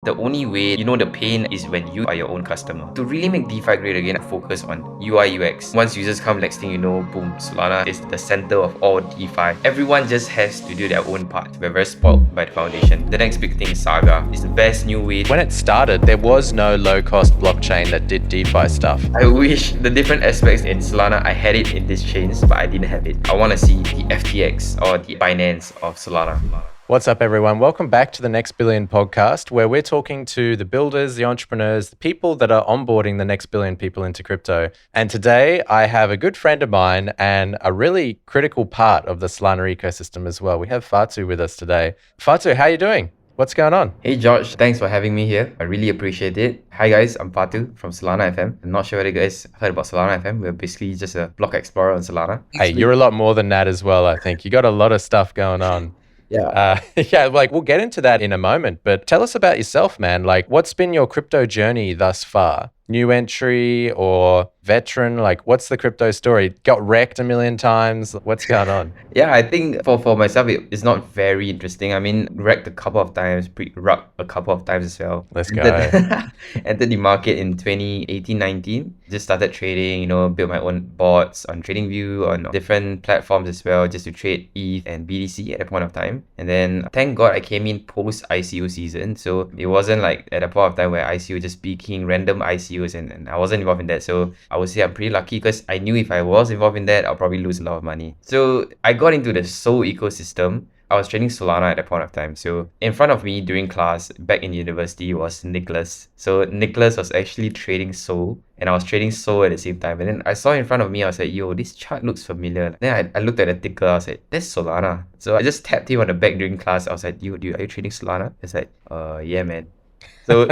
The only way you know the pain is when you are your own customer. To really make DeFi great again, I focus on UI UX. Once users come, next thing you know, boom, Solana is the center of all DeFi. Everyone just has to do their own part. We're very spoiled by the foundation. The next big thing is Saga. It's the best new way. When it started, there was no low-cost blockchain that did DeFi stuff. I wish the different aspects in Solana, I had it in these chains, but I didn't have it. I want to see the FTX or the Binance of Solana. What's up, everyone? Welcome back to the Next Billion podcast, where we're talking to the builders, the entrepreneurs, the people that are onboarding the next billion people into crypto. And today I have a good friend of mine and a really critical part of the Solana ecosystem as well. We have FA2 with us today. FA2, how are you doing? What's going on? Hey George, thanks for having me here. I really appreciate it. Hi guys, I'm FA2 from SolanaFM. I'm not sure whether you guys heard about SolanaFM. We're basically just a block explorer on Solana. Hey, you're a lot more than that as well, I think. You got a lot of stuff going on. Yeah. We'll get into that in a moment, but tell us about yourself, man. Like, what's been your crypto journey thus far? New entry or veteran? Like, what's the crypto story? Got wrecked a million times? What's going on? Yeah, I think for myself, it's not very interesting. I mean, wrecked a couple of times, rucked a couple of times as well. Let's go. Entered the market in 2018-19. Just started trading, built my own bots on TradingView, on different platforms as well, just to trade ETH and BTC at a point of time. And then, thank God, I came in post-ICO season. So it wasn't like at a point of time where ICO just peaking, random ICOs, and I wasn't involved in that. So I would say I'm pretty lucky because I knew if I was involved in that, I'll probably lose a lot of money. So I got into the Sol ecosystem. I was trading Solana at that point of time. So in front of me during class back in university was Nicholas. So Nicholas was actually trading Sol and I was trading Sol at the same time. And then I saw in front of me, I was like, yo, this chart looks familiar. Then I looked at the ticker, I was like, that's Solana. So I just tapped him on the back during class. I was like, yo, dude, are you trading Solana? He's like, yeah, man.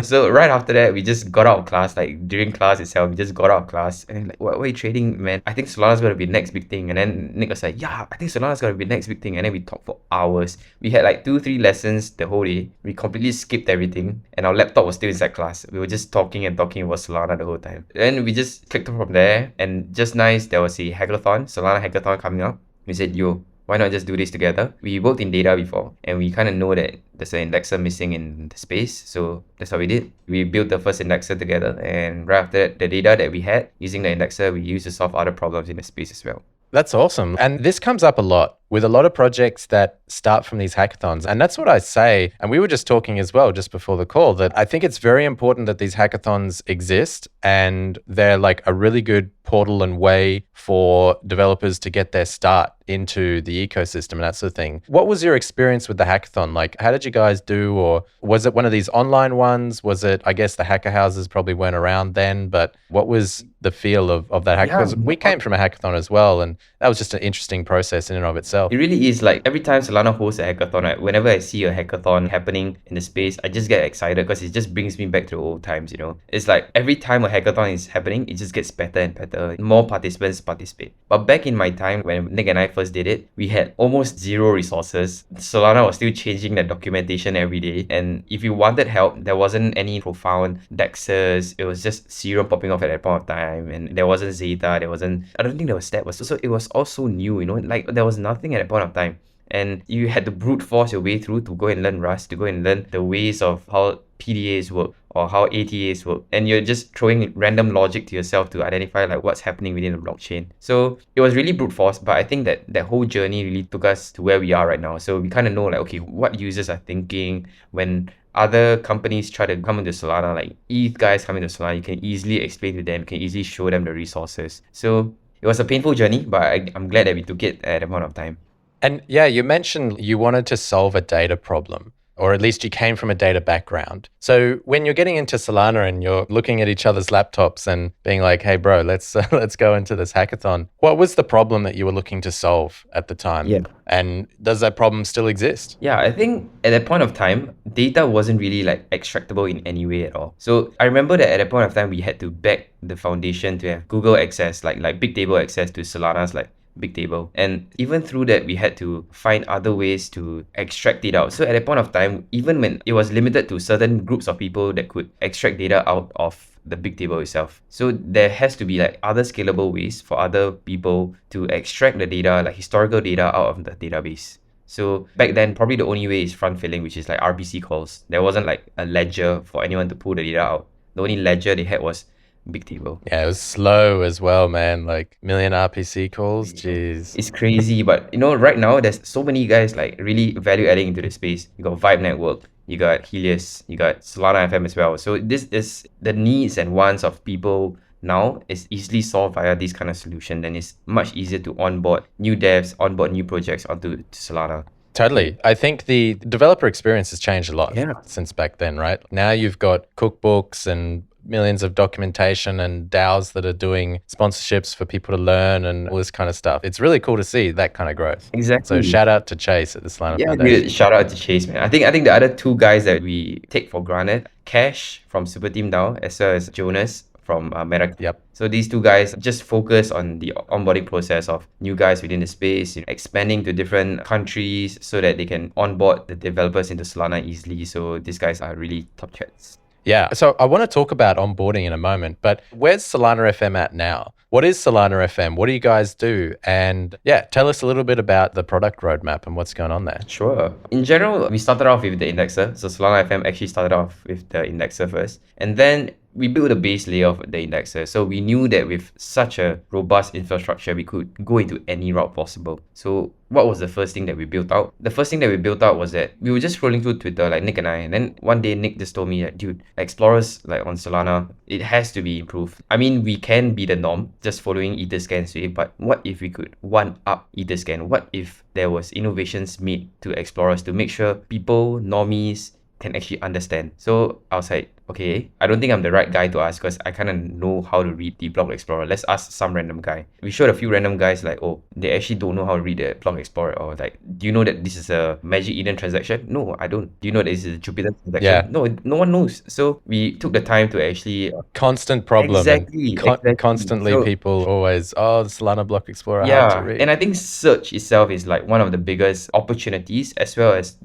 So right after that, we just got out of class, like during class itself, we just got out of class and like, what are you trading, man? I think Solana's gonna be the next big thing. And then Nick was like, yeah, I think Solana's gonna be the next big thing. And then we talked for hours. We had like 2-3 lessons the whole day. We completely skipped everything. And our laptop was still inside class. We were just talking about Solana the whole time. Then we just clicked from there. And just nice, there was a hackathon, Solana hackathon coming up. We said, yo, why not just do this together? We worked in data before and we kind of know that there's an indexer missing in the space. So that's what we did. We built the first indexer together, and right after that, the data that we had using the indexer, we used to solve other problems in the space as well. That's awesome. And this comes up a lot with a lot of projects that start from these hackathons. And that's what I say. And we were just talking as well, just before the call, that I think it's very important that these hackathons exist and they're like a really good portal and way for developers to get their start into the ecosystem and that sort of thing. What was your experience with the hackathon? Like, how did you guys do? Or was it one of these online ones? Was it, I guess the hacker houses probably weren't around then, but what was the feel of that hackathon? Because we came from a hackathon as well, and that was just an interesting process in and of itself. It really is. Like every time Solana hosts a hackathon, right, whenever I see a hackathon happening in the space, I just get excited because it just brings me back to the old times, It's like every time a hackathon is happening, it just gets better and better. More participants participate. But back in my time, when Nick and I first did it, we had almost zero resources. Solana was still changing the documentation every day. And if you wanted help, there wasn't any profound dexes. It was just Serum popping off at that point of time. And there wasn't Zeta. I don't think there was Step. So it was all so new, Like there was nothing at that point of time. And you had to brute force your way through to go and learn Rust, to go and learn the ways of how PDAs work or how ATAs work. And you're just throwing random logic to yourself to identify like what's happening within the blockchain. So it was really brute force, but I think that whole journey really took us to where we are right now. So we kind of know like, okay, what users are thinking when other companies try to come into Solana, like ETH guys come into Solana, you can easily explain to them, you can easily show them the resources. So it was a painful journey, but I'm glad that we took it at a point of time. And yeah, you mentioned you wanted to solve a data problem, or at least you came from a data background. So when you're getting into Solana and you're looking at each other's laptops and being like, hey, bro, let's go into this hackathon. What was the problem that you were looking to solve at the time? Yeah. And does that problem still exist? Yeah, I think at that point of time, data wasn't really like extractable in any way at all. So I remember that at that point of time, we had to back the foundation to have Google access, like big table access to Solana's like big table. And even through that, we had to find other ways to extract data out. So at that point of time, even when it was limited to certain groups of people that could extract data out of the big table itself. So there has to be like other scalable ways for other people to extract the data, like historical data out of the database. So back then, probably the only way is front filling, which is like RPC calls. There wasn't like a ledger for anyone to pull the data out. The only ledger they had was Bigtable. Yeah, it was slow as well, man. Like million RPC calls. Jeez. It's crazy, but right now there's so many guys like really value adding into the space. You got Vibe Network, you got Helios, you got SolanaFM as well. So this is the needs and wants of people now is easily solved via this kind of solution. Then it's much easier to onboard new devs, onboard new projects onto Solana. Totally. I think the developer experience has changed a lot Yeah. since back then, right? Now you've got cookbooks and millions of documentation and DAOs that are doing sponsorships for people to learn and all this kind of stuff. It's really cool to see that kind of growth. Exactly. So shout out to Chase at the Solana Yeah, Foundation. dude, shout out to Chase, man. I think the other two guys that we take for granted, Cash from Super Team now, as well as Jonas from MetaCamp. Yep. So these two guys just focus on the onboarding process of new guys within the space, expanding to different countries so that they can onboard the developers into Solana easily. So these guys are really top chats. Yeah. So I want to talk about onboarding in a moment, but where's SolanaFM at now? What is SolanaFM? What do you guys do? And yeah, tell us a little bit about the product roadmap and what's going on there. Sure. In general, we started off with the indexer. So SolanaFM actually started off with the indexer first. And then we built a base layer of the indexer. So we knew that with such a robust infrastructure, we could go into any route possible. So what was the first thing that we built out? The first thing that we built out was that we were just scrolling through Twitter, like Nick and I, and then one day Nick just told me that, dude, explorers like on Solana, it has to be improved. I mean, we can be the norm, just following Etherscan's way, but what if we could one up Etherscan? What if there was innovations made to explorers to make sure people, normies, can actually understand? So I was like, okay, I don't think I'm the right guy to ask because I kind of know how to read the Block Explorer. Let's ask some random guy. We showed a few random guys like, oh, they actually don't know how to read the Block Explorer. Or like, do you know that this is a Magic Eden transaction? No, I don't. Do you know that this is a Jupiter transaction? Yeah. No one knows. So we took the time to actually... Constant problem. Exactly. Constantly So- people always, the Solana Block Explorer hard Yeah, to read. and I think search itself is like one of the biggest opportunities as well as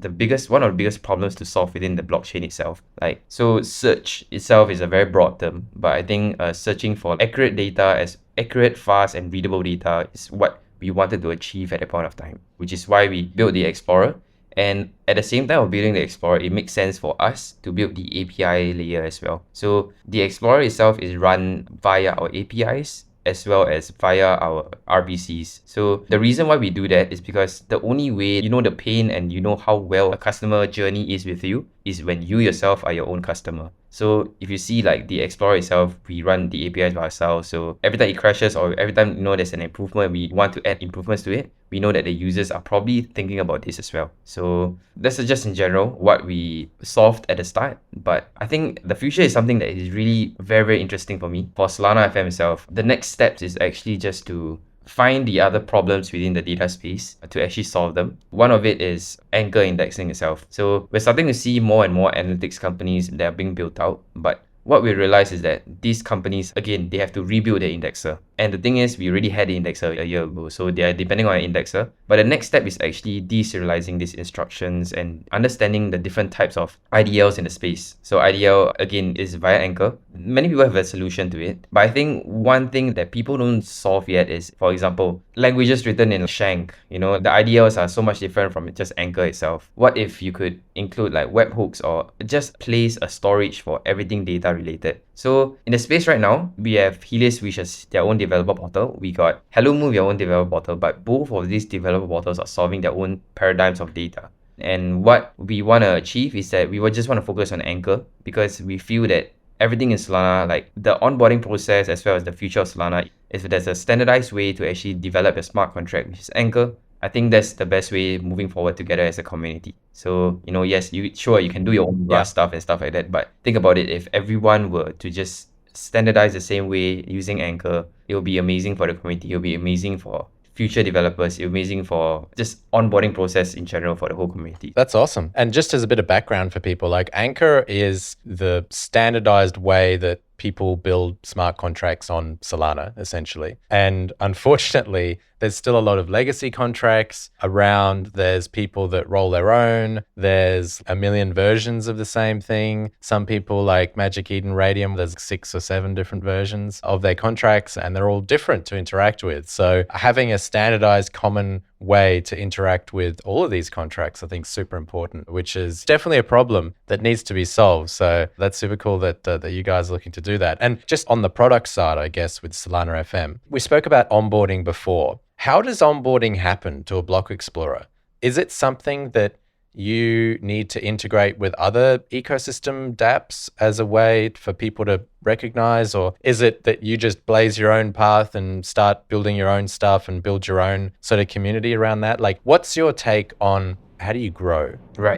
one of the biggest problems to solve within the blockchain itself. Like, so search itself is a very broad term, but I think searching for accurate data, as accurate, fast, and readable data is what we wanted to achieve at that point of time, which is why we built the Explorer. And at the same time of building the Explorer, it makes sense for us to build the API layer as well. So the Explorer itself is run via our APIs as well as via our RPCs. So the reason why we do that is because the only way you know the pain and you know how well a customer journey is with you is when you yourself are your own customer. So if you see like the Explorer itself, we run the APIs by ourselves. So every time it crashes or every time there's an improvement, we want to add improvements to it, we know that the users are probably thinking about this as well. So that's just in general what we solved at the start. But I think the future is something that is really very, very interesting for me. For SolanaFM itself, the next steps is actually just to find the other problems within the data space to actually solve them. One of it is anchor indexing itself. So we're starting to see more and more analytics companies that are being built out, but what we realize is that these companies, again, they have to rebuild their indexer. And the thing is, we already had the indexer a year ago, so they are depending on an indexer. But the next step is actually deserializing these instructions and understanding the different types of IDLs in the space. So IDL, again, is via Anchor. Many people have a solution to it. But I think one thing that people don't solve yet is, for example, languages written in Shank. The IDLs are so much different from just Anchor itself. What if you could include like webhooks or just place a storage for everything data related? So in the space right now, we have Helios, which is their own developer portal. We got Hello Move, their own developer portal, but both of these developer portals are solving their own paradigms of data. And what we want to achieve is that we would just want to focus on Anchor because we feel that everything in Solana, like the onboarding process as well as the future of Solana, if there's a standardized way to actually develop a smart contract, which is Anchor, I think that's the best way moving forward together as a community. So, yes, you can do your own stuff and stuff like that. But think about it, if everyone were to just standardize the same way using Anchor, it will be amazing for the community. It will be amazing for future developers. It will be amazing for just onboarding process in general for the whole community. That's awesome. And just as a bit of background for people, like Anchor is the standardized way that people build smart contracts on Solana, essentially. And unfortunately, there's still a lot of legacy contracts around. There's people that roll their own. There's a million versions of the same thing. Some people like Magic Eden Radium, there's 6 or 7 different versions of their contracts, and they're all different to interact with. So having a standardized common way to interact with all of these contracts, I think is super important, which is definitely a problem that needs to be solved. So that's super cool that you guys are looking to do that. And just on the product side, I guess, with SolanaFM, we spoke about onboarding before. How does onboarding happen to a block explorer? Is it something that you need to integrate with other ecosystem dApps as a way for people to recognize? Or is it that you just blaze your own path and start building your own stuff and build your own sort of community around that? Like, what's your take on how do you grow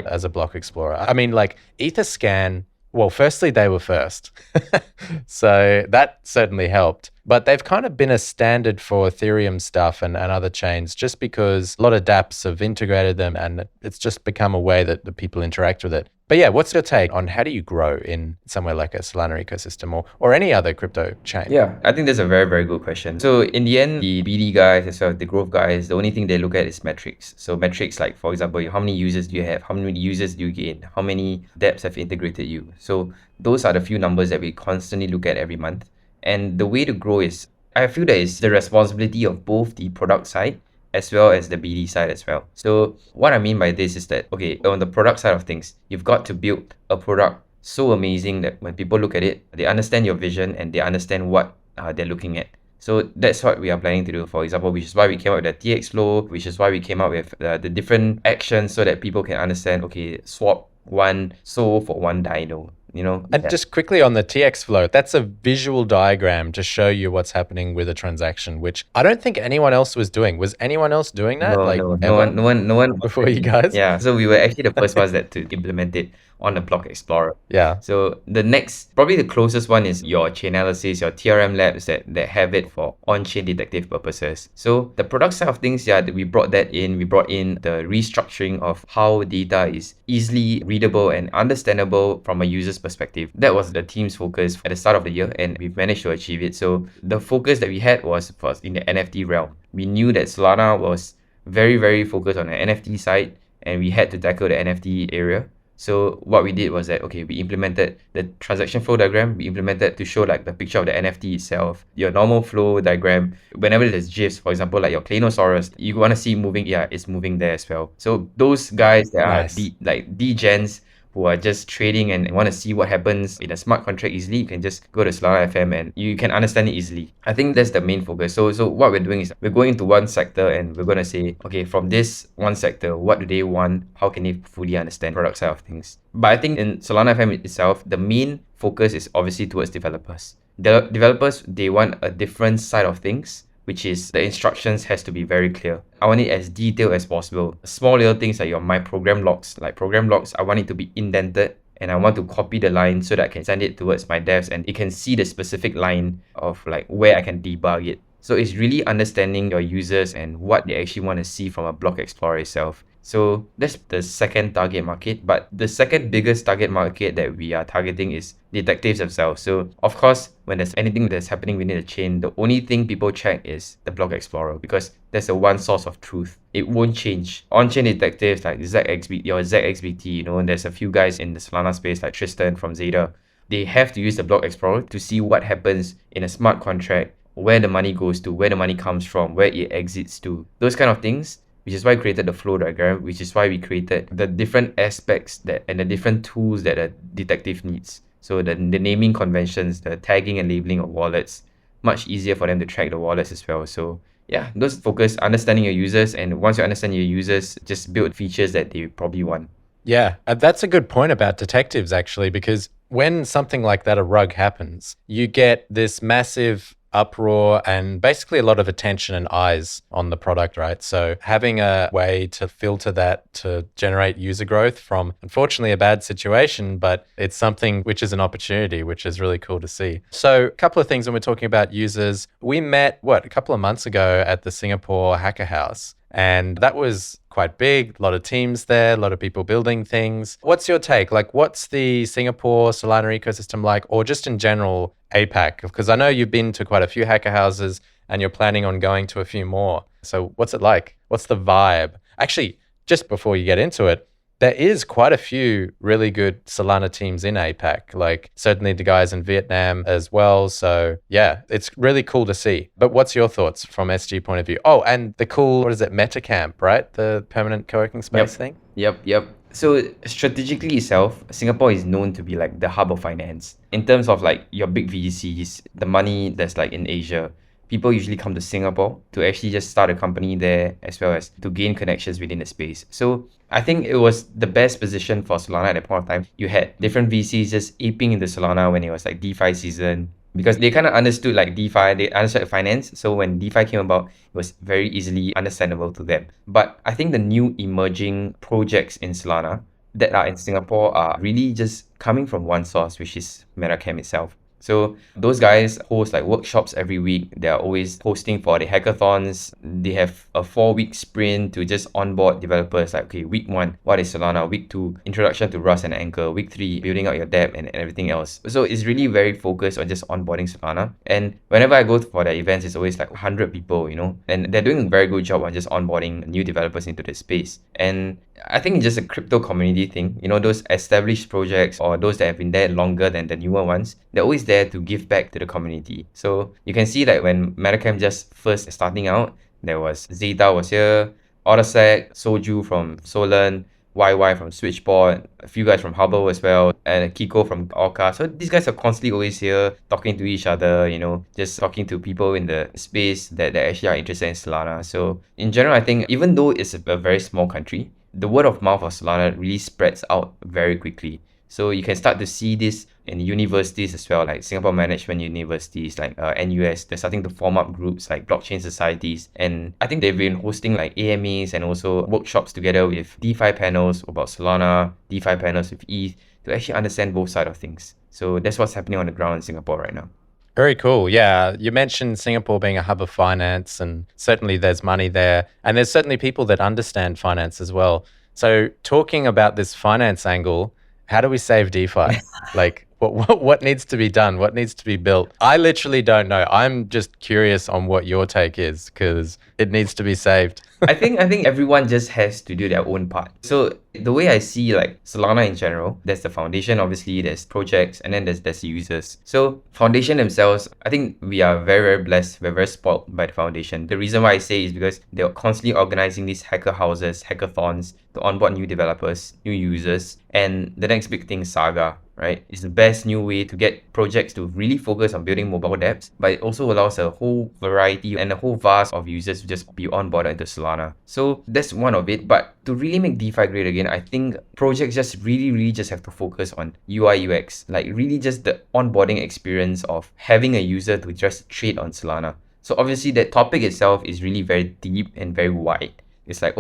as a block explorer? I mean, like Etherscan, well, firstly, they were first. So that certainly helped. But they've kind of been a standard for Ethereum stuff and other chains just because a lot of dApps have integrated them and it's just become a way that the people interact with it. But yeah, what's your take on how do you grow in somewhere like a Solana ecosystem or any other crypto chain? Yeah, I think that's a very, very good question. So in the end, the BD guys as well as the growth guys, the only thing they look at is metrics. So metrics like, for example, how many users do you have? How many users do you gain? How many dApps have integrated you? So those are the few numbers that we constantly look at every month. And the way to grow is, I feel that it's the responsibility of both the product side as well as the BD side as well. So what I mean by this is that, okay, on the product side of things, you've got to build a product so amazing that when people look at it, they understand your vision and they understand what they're looking at. So that's what we are planning to do, for example, which is why we came up with the TX flow, which is why we came up with the different actions so that people can understand, okay, swap one SOL for one Dino. And just quickly on the TX flow, that's a visual diagram to show you what's happening with a transaction, which I don't think anyone else was doing. Was anyone else doing that? No one before you guys. Yeah, so we were actually the first ones to implement it on the Block Explorer. Yeah. So the next, probably the closest one is your Chainalysis, your TRM labs that have it for on-chain detective purposes. So the product side of things, we brought that in. We brought in the restructuring of how data is easily readable and understandable from a user's perspective. That was the team's focus at the start of the year, and we've managed to achieve it. So the focus that we had was first in the NFT realm. We knew that Solana was very, very focused on the NFT side, and we had to tackle the NFT area. So what we did was that, okay, we implemented the transaction flow diagram. We implemented to show like the picture of the NFT itself, your normal flow diagram. Whenever there's GIFs, for example, like your Planosaurus, you want to see moving, it's moving there as well. So those guys that Nice. are degens who are just trading and want to see what happens in a smart contract easily, you can just go to SolanaFM and you can understand it easily. I think that's the main focus. So what we're doing is we're going into one sector and we're going to say, okay, from this one sector, what do they want? How can they fully understand product side of things? But I think in SolanaFM itself, the main focus is obviously towards developers. The developers, they want a different side of things, which is the instructions has to be very clear. I want it as detailed as possible. Small little things like my program logs. Like program logs, I want it to be indented and I want to copy the line so that I can send it towards my devs and it can see the specific line of like where I can debug it. So it's really understanding your users and what they actually want to see from a block explorer itself. So that's the second target market. But the second biggest target market that we are targeting is detectives themselves. So of course, when there's anything that's happening within the chain, the only thing people check is the block explorer because that's the one source of truth. It won't change. On-chain detectives like ZXBT or ZXBT, and there's a few guys in the Solana space like Tristan from Zeta. They have to use the block explorer to see what happens in a smart contract, where the money goes to, where the money comes from, where it exits to. Those kind of things, which is why we created the flow diagram, which is why we created the different aspects and the different tools that a detective needs. So the naming conventions, the tagging and labeling of wallets, much easier for them to track the wallets as well. So yeah, those focus understanding your users, and once you understand your users, just build features that they probably want. Yeah, that's a good point about detectives actually, because when something like that, a rug happens, you get this massive uproar and basically a lot of attention and eyes on the product, right? So having a way to filter that to generate user growth from, unfortunately, a bad situation, but it's something which is an opportunity, which is really cool to see. So a couple of things when we're talking about users, we met, a couple of months ago at the Singapore Hacker House. And that was quite big, a lot of teams there, a lot of people building things. What's your take? Like, what's the Singapore Solana ecosystem like, or just in general, APAC? Because I know you've been to quite a few hacker houses and you're planning on going to a few more. So what's it like? What's the vibe? Actually, just before you get into it, there is quite a few really good Solana teams in APAC, like certainly the guys in Vietnam as well. So yeah, it's really cool to see. But what's your thoughts from SG point of view? Oh, and the cool, what is it, MetaCamp, right? The permanent co-working space thing? Yep. So strategically itself, Singapore is known to be like the hub of finance. In terms of like your big VCs, the money that's like in Asia, people usually come to Singapore to actually just start a company there as well as to gain connections within the space. So I think it was the best position for Solana at that point of time. You had different VCs just aping into Solana when it was like DeFi season, because they kind of understood like DeFi, they understood finance. So when DeFi came about, it was very easily understandable to them. But I think the new emerging projects in Solana that are in Singapore are really just coming from one source, which is MetaCamp itself. So those guys host like workshops every week. They're always hosting for the hackathons. They have a 4-week sprint to just onboard developers. Like, okay, week 1, what is Solana? Week 2, introduction to Rust and Anchor. Week 3, building out your debt and everything else. So it's really very focused on just onboarding Solana. And whenever I go for their events, it's always like 100 people, and they're doing a very good job on just onboarding new developers into the space. And I think it's just a crypto community thing. Those established projects or those that have been there longer than the newer ones, they're always there to give back to the community. So you can see that when MetaCamp just first starting out, there was Zeta was here, Otasek, Soju from Solan, YY from Switchboard, a few guys from Hubble as well, and Kiko from Orca. So these guys are constantly always here talking to each other, just talking to people in the space that actually are interested in Solana. So in general, I think even though it's a very small country, the word of mouth of Solana really spreads out very quickly. So you can start to see this in universities as well, like Singapore Management Universities, like NUS. They're starting to form up groups like blockchain societies. And I think they've been hosting like AMAs and also workshops together with DeFi panels about Solana, DeFi panels with ETH to actually understand both sides of things. So that's what's happening on the ground in Singapore right now. Very cool. Yeah. You mentioned Singapore being a hub of finance, and certainly there's money there. And there's certainly people that understand finance as well. So talking about this finance angle, how do we save DeFi? Like, what needs to be done? What needs to be built? I literally don't know. I'm just curious on what your take is, because it needs to be saved. I think everyone just has to do their own part. So the way I see like Solana in general, there's the foundation, obviously, there's projects, and then there's users. So foundation themselves, I think we are very, very blessed. We're very spoiled by the foundation. The reason why I say is because they're constantly organizing these hacker houses, hackathons to onboard new developers, new users. And the next big thing, Saga, right? It's the best new way to get projects to really focus on building mobile dapps, but it also allows a whole variety and a whole vast of users to just be onboarded into Solana. So that's one of it. But to really make DeFi great again, I think projects just really just have to focus on UI UX, like really just the onboarding experience of having a user to just trade on Solana. So obviously that topic itself is really very deep and very wide. It's like,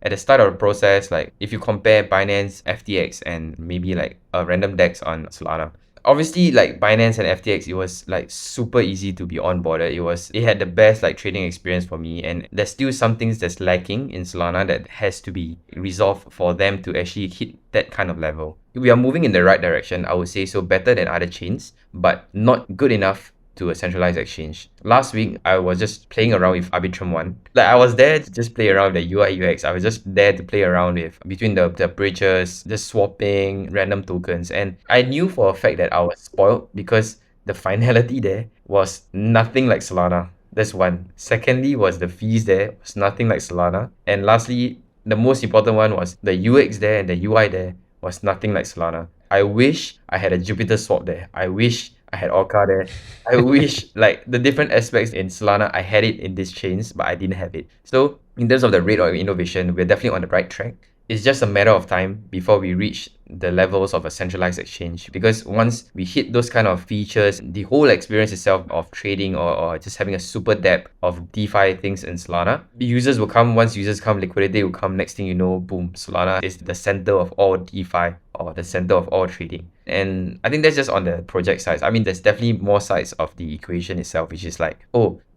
at the start of the process, like if you compare Binance, FTX, and maybe like a random DEX on Solana, obviously like Binance and FTX, it was like super easy to be onboarded. It had the best like trading experience for me, and there's still some things that's lacking in Solana that has to be resolved for them to actually hit that kind of level. We are moving in the right direction, I would say, so better than other chains, but not good enough to a centralized exchange. Last week, I was just playing around with Arbitrum 1. Like I was there to just play around with the UI UX. I was just there to play around with between the bridges, just swapping random tokens. And I knew for a fact that I was spoiled because the finality there was nothing like Solana. That's one. Secondly was the fees there was nothing like Solana. And lastly, the most important one was the UX there and the UI there was nothing like Solana. I wish I had a Jupiter swap there. I wish I had Orca there. I wish like the different aspects in Solana, I had it in these chains, but I didn't have it. So in terms of the rate of innovation, we're definitely on the right track. It's just a matter of time before we reach the levels of a centralized exchange, because once we hit those kind of features, the whole experience itself of trading or just having a super depth of DeFi things in Solana, users will come. Once users come, liquidity will come. Next thing you know, boom, Solana is the center of all DeFi or the center of all trading. And I think that's just on the project side. I mean, there's definitely more sides of the equation itself, which is like,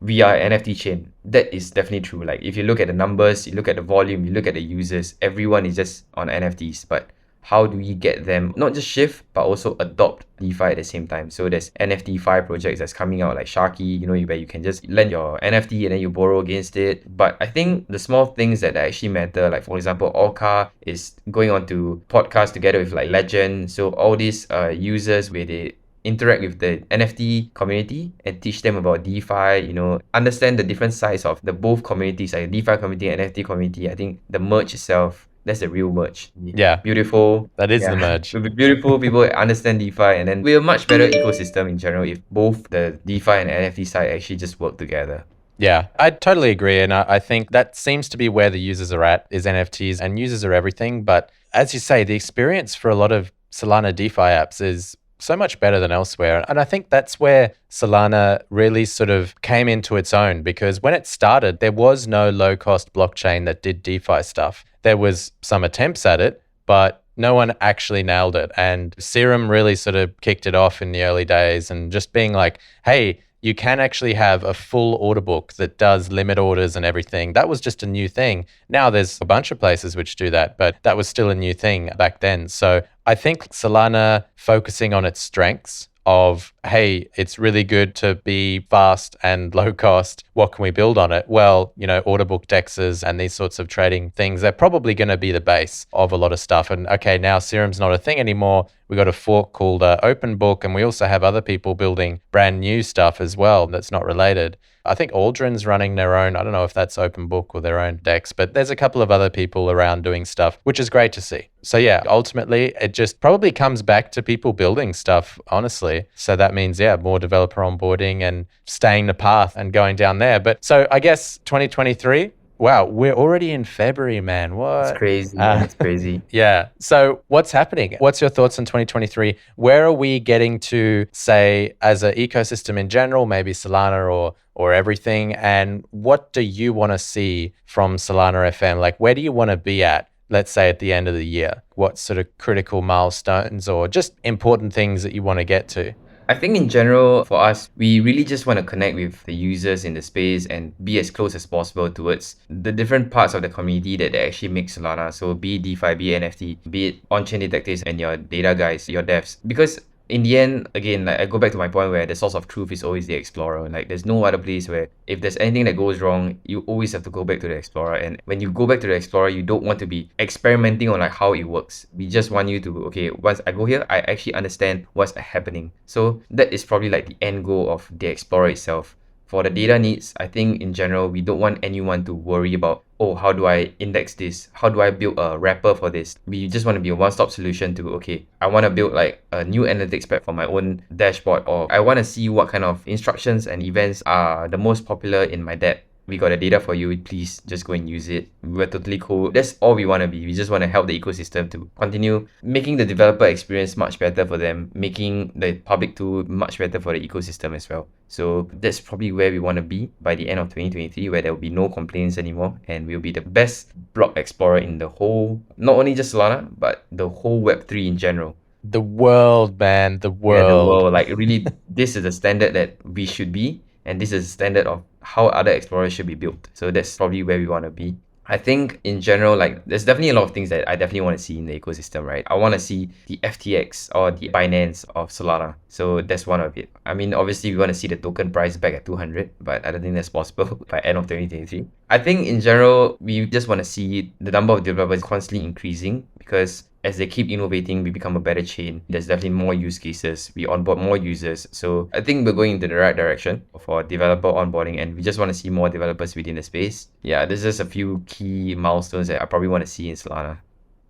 we are an NFT chain. That is definitely true. Like if you look at the numbers, you look at the volume, you look at the users, everyone is just on NFTs. But how do we get them not just shift but also adopt DeFi at the same time. So there's NFT projects that's coming out like Sharky, where you can just lend your NFT and then you borrow against it. But I think the small things that actually matter, like for example, Orca is going on to podcast together with like Legend. So all these users where they interact with the NFT community and teach them about DeFi, understand the different sides of the both communities, like DeFi community and NFT community. I think the merge itself, that's the real merge. Yeah. Beautiful. That is the merge. It'll be beautiful. People understand DeFi, and then we're a much better ecosystem in general if both the DeFi and NFT side actually just work together. Yeah, I totally agree. And I think that seems to be where the users are at, is NFTs, and users are everything. But as you say, the experience for a lot of Solana DeFi apps is so much better than elsewhere. And I think that's where Solana really sort of came into its own, because when it started, there was no low-cost blockchain that did DeFi stuff. There was some attempts at it, but no one actually nailed it. And Serum really sort of kicked it off in the early days, and just being like, hey, you can actually have a full order book that does limit orders and everything. That was just a new thing. Now there's a bunch of places which do that, but that was still a new thing back then. So I think Solana focusing on its strengths of, hey, it's really good to be fast and low cost. What can we build on it? Well, order book dexes and these sorts of trading things, they're probably going to be the base of a lot of stuff. And okay, now Serum's not a thing anymore. We got a fork called Open Book, and we also have other people building brand new stuff as well that's not related. I think Aldrin's running their own. I don't know if that's Open Book or their own DEX, but there's a couple of other people around doing stuff, which is great to see. So yeah, ultimately, it just probably comes back to people building stuff, honestly. So that means, more developer onboarding and staying the path and going down there. But so I guess 2023, wow, we're already in February, man. What? It's crazy. It's crazy. Yeah. So what's happening? What's your thoughts on 2023? Where are we getting to, say, as an ecosystem in general, maybe Solana or everything? And what do you want to see from SolanaFM? Like, where do you want to be at, let's say, at the end of the year? What sort of critical milestones or just important things that you want to get to? I think in general, for us, we really just want to connect with the users in the space and be as close as possible towards the different parts of the community that actually make Solana. So be it DeFi, be it NFT, be it on-chain detectives and your data guys, your devs. Because in the end, again, like I go back to my point where the source of truth is always the explorer. Like there's no other place where if there's anything that goes wrong, you always have to go back to the explorer. And when you go back to the explorer, you don't want to be experimenting on like how it works. We just want you to, okay, once I go here, I actually understand what's happening. So that is probably like the end goal of the explorer itself. For the data needs, I think in general, we don't want anyone to worry about, oh, how do I index this? How do I build a wrapper for this? We just want to be a one-stop solution to, okay, I want to build like a new analytics pack for my own dashboard, or I want to see what kind of instructions and events are the most popular in my dApp. We got the data for you, please just go and use it. We're totally cool. That's all we want to be. We just want to help the ecosystem to continue making the developer experience much better for them, making the public tool much better for the ecosystem as well. So that's probably where we want to be by the end of 2023, where there will be no complaints anymore, and we'll be the best block explorer in the whole, not only just Solana, but the whole Web3 in general. The world, man, the world. Yeah, the world. Like really, this is the standard that we should be, and this is the standard of how other explorers should be built. So that's probably where we want to be. I think in general, like there's definitely a lot of things that I definitely want to see in the ecosystem, right? I want to see the FTX or the Binance of Solana. So that's one of it. I mean, obviously we want to see the token price back at 200, but I don't think that's possible by end of 2023. I think in general, we just want to see the number of developers constantly increasing, because as they keep innovating, we become a better chain. There's definitely more use cases. We onboard more users. So I think we're going into the right direction for developer onboarding, and we just want to see more developers within the space. Yeah, there's just a few key milestones that I probably want to see in Solana.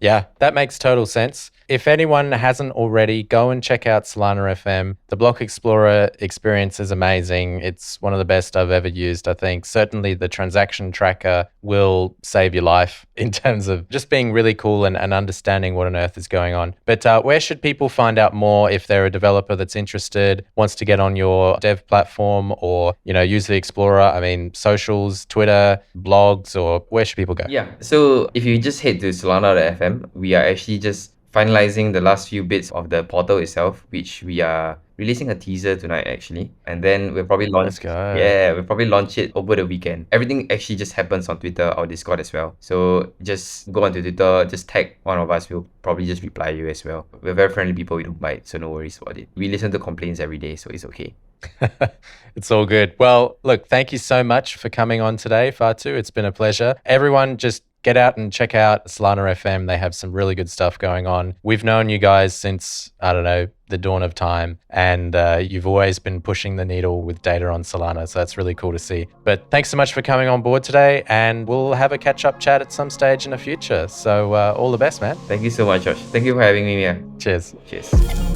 Yeah, that makes total sense. If anyone hasn't already, go and check out SolanaFM. The Block Explorer experience is amazing. It's one of the best I've ever used, I think. Certainly the transaction tracker will save your life in terms of just being really cool and understanding what on earth is going on. But where should people find out more if they're a developer that's interested, wants to get on your dev platform, or, use the Explorer? I mean, socials, Twitter, blogs, or where should people go? Yeah, so if you just head to Solana.fm, we are actually just finalizing the last few bits of the portal itself, which we are releasing a teaser tonight actually. And then we'll probably Let's launch go. Yeah, we'll probably launch it over the weekend. Everything actually just happens on Twitter or Discord as well. So just go onto Twitter, just tag one of us, we'll probably just reply you as well. We're very friendly people, we don't bite, so no worries about it. We listen to complaints every day, so it's okay. It's all good. Well, look, thank you so much for coming on today, Fatu. It's been a pleasure. Everyone, just get out and check out SolanaFM. They have some really good stuff going on. We've known you guys since, I don't know, the dawn of time, and you've always been pushing the needle with data on Solana. So that's really cool to see. But thanks so much for coming on board today, and we'll have a catch-up chat at some stage in the future. So all the best, man. Thank you so much, Josh. Thank you for having me here. Cheers. Cheers.